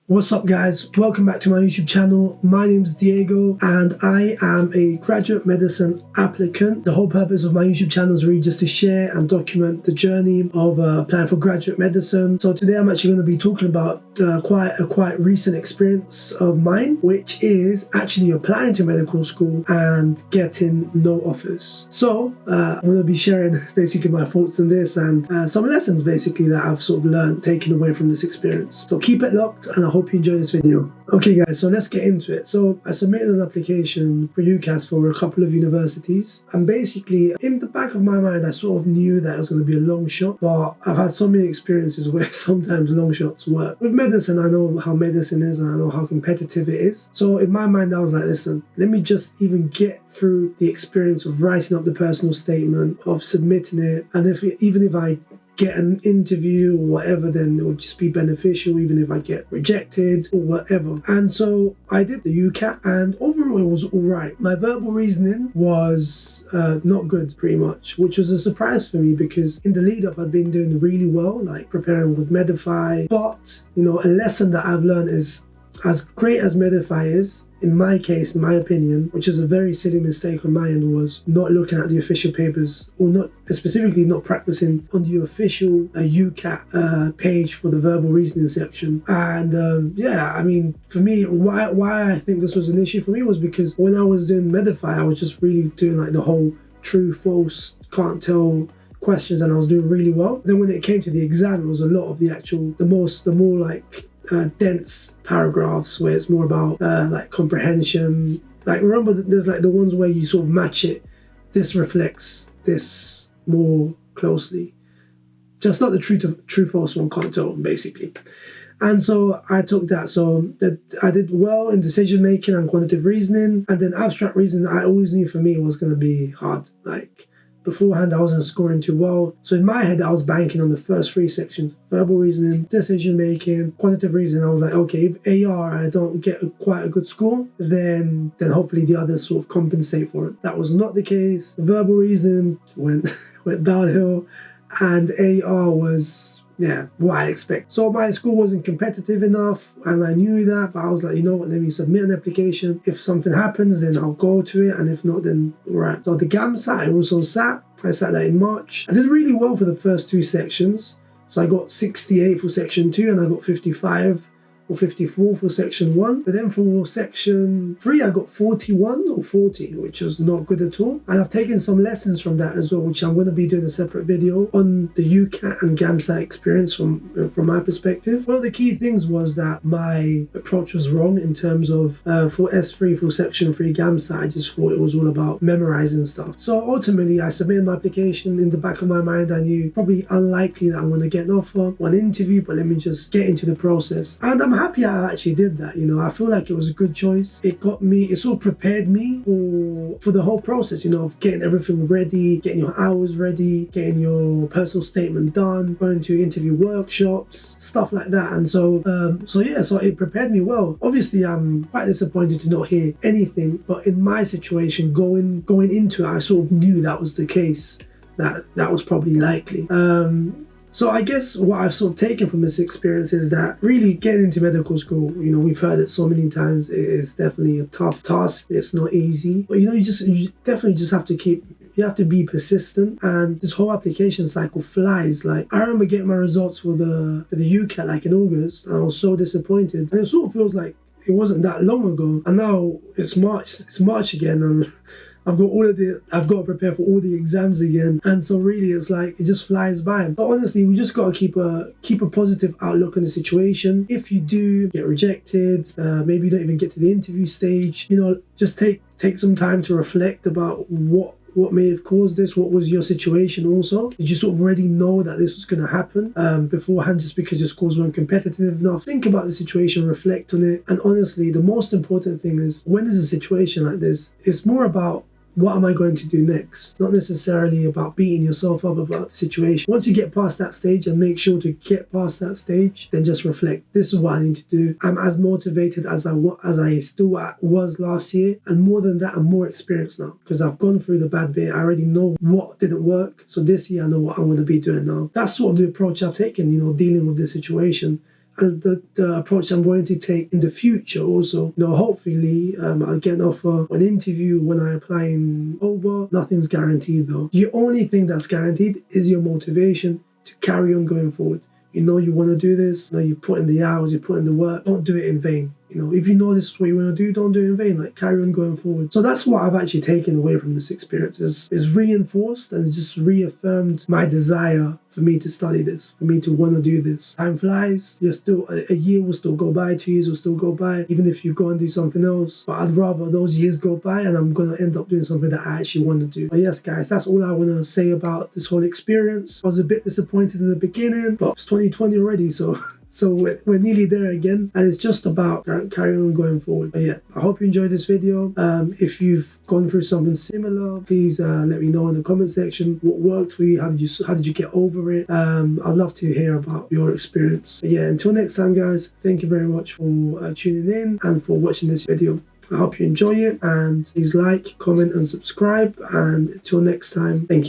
What's up guys, welcome back to my YouTube channel. My name is Diego and I am a graduate medicine applicant. The whole purpose of my YouTube channel is really just to share and document the journey of applying for graduate medicine. So today I'm actually going to be talking about quite recent experience of mine, which is actually applying to medical school and getting no offers. So I'm going to be sharing basically my thoughts on this and some lessons basically that I've sort of learned, taken away from this experience. So keep it locked and I hope you enjoy this video. Okay guys, so let's get into it. So I submitted an application for UCAS for a couple of universities, and basically in the back of my mind I sort of knew that it was going to be a long shot, but I've had so many experiences where sometimes long shots work. With medicine, I know how medicine is and I know how competitive it is. So in my mind I was like, listen, let me just even get through the experience of writing up the personal statement, of submitting it, and even if I get an interview or whatever, then it would just be beneficial, even if I get rejected or whatever. And so I did the UCAT and overall it was all right. My verbal reasoning was not good pretty much, which was a surprise for me because in the lead up I'd been doing really well, like preparing with Medify. But you know, a lesson that I've learned is, as great as Medify is, in my case, in my opinion, which is a very silly mistake on my end, was not looking at the official papers, or not specifically not practicing on the official UCAT page for the verbal reasoning section. And yeah, I mean, for me, why I think this was an issue for me was because when I was in Medify, I was just really doing like the whole true, false, can't tell questions, and I was doing really well. Then when it came to the exam, it was a lot of the more like dense paragraphs where it's more about like comprehension. Like remember, there's like the ones where you sort of match it. This reflects this more closely. Just not the true false one, can't tell basically. And so I took that. So I did well in decision making and quantitative reasoning, and then abstract reasoning. I always knew for me it was going to be hard. Like beforehand, I wasn't scoring too well. So in my head, I was banking on the first three sections: verbal reasoning, decision making, quantitative reasoning. I was like, okay, if AR I don't get quite a good score, then hopefully the others sort of compensate for it. That was not the case. Verbal reasoning went downhill, and AR was, yeah, what I expect. So my school wasn't competitive enough and I knew that, but I was like, you know what, let me submit an application. If something happens, then I'll go to it, and if not, then all right. So the GAMSAT, I also sat. I sat that in March. I did really well for the first two sections. So I got 68 for section 2 and I got 55 or 54 for section 1. But then for section 3, I got 41 or 40, which was not good at all. And I've taken some lessons from that as well, which I'm going to be doing a separate video on the UCAT and GAMSAT experience from my perspective. One of the key things was that my approach was wrong in terms of for S3, for section 3 GAMSAT, I just thought it was all about memorizing stuff. So ultimately, I submitted my application. In the back of my mind, I knew probably unlikely that I'm going to get an offer, one interview, but let me just get into the process. And I'm happy I actually did that. You know, I feel like it was a good choice. It sort of prepared me for the whole process, you know, of getting everything ready, getting your hours ready, getting your personal statement done, going to interview workshops, stuff like that. And so so it prepared me well. Obviously, I'm quite disappointed to not hear anything, but in my situation, going into it, I sort of knew that was the case, that was probably likely. So I guess what I've sort of taken from this experience is that really getting into medical school, you know, we've heard it so many times, it is definitely a tough task. It's not easy, but you know, you definitely just have to be persistent, and this whole application cycle flies. Like I remember getting my results for the UCAT like in August, and I was so disappointed, and it sort of feels like it wasn't that long ago, and now it's March again, and I've got to prepare for all the exams again, and so really it's like it just flies by. But honestly, we just got to keep a positive outlook on the situation. If you do get rejected, maybe you don't even get to the interview stage, you know, just take some time to reflect about what may have caused this. What was your situation also? Did you sort of already know that this was going to happen beforehand, just because your scores weren't competitive enough? Think about the situation, reflect on it, and honestly, the most important thing is when there's a situation like this, it's more about what am I going to do next? Not necessarily about beating yourself up about the situation. Once you get past that stage, and make sure to get past that stage, then just reflect. This is what I need to do. I'm as motivated as I still was last year, and more than that, I'm more experienced now because I've gone through the bad bit. I already know what didn't work. So this year, I know what I'm going to be doing now. That's sort of the approach I've taken, you know, dealing with this situation. the approach I'm going to take in the future also. Hopefully I'll get an offer, an interview when I apply in October. Nothing's guaranteed though. The only thing that's guaranteed is your motivation to carry on going forward. You want to do this, you've put in the hours, you put in the work. Don't do it in vain. If you know this is what you want to do, don't do it in vain. Like, carry on going forward. So that's what I've actually taken away from this experience. Is reinforced and it's just reaffirmed my desire for me to study this, for me to want to do this. Time flies. You're still a year will still go by, 2 years will still go by, even if you go and do something else. But I'd rather those years go by and I'm gonna end up doing something that I actually want to do. But yes, guys, that's all I want to say about this whole experience. I was a bit disappointed in the beginning, but it's 2020 already, so we're nearly there again, and it's just about carrying on going forward. But yeah, I hope you enjoyed this video. If you've gone through something similar, please let me know in the comment section what worked for you. How did you get over it? I'd love to hear about your experience. But yeah, until next time, guys, thank you very much for tuning in and for watching this video. I hope you enjoy it, and please like, comment and subscribe, and until next time, thank you.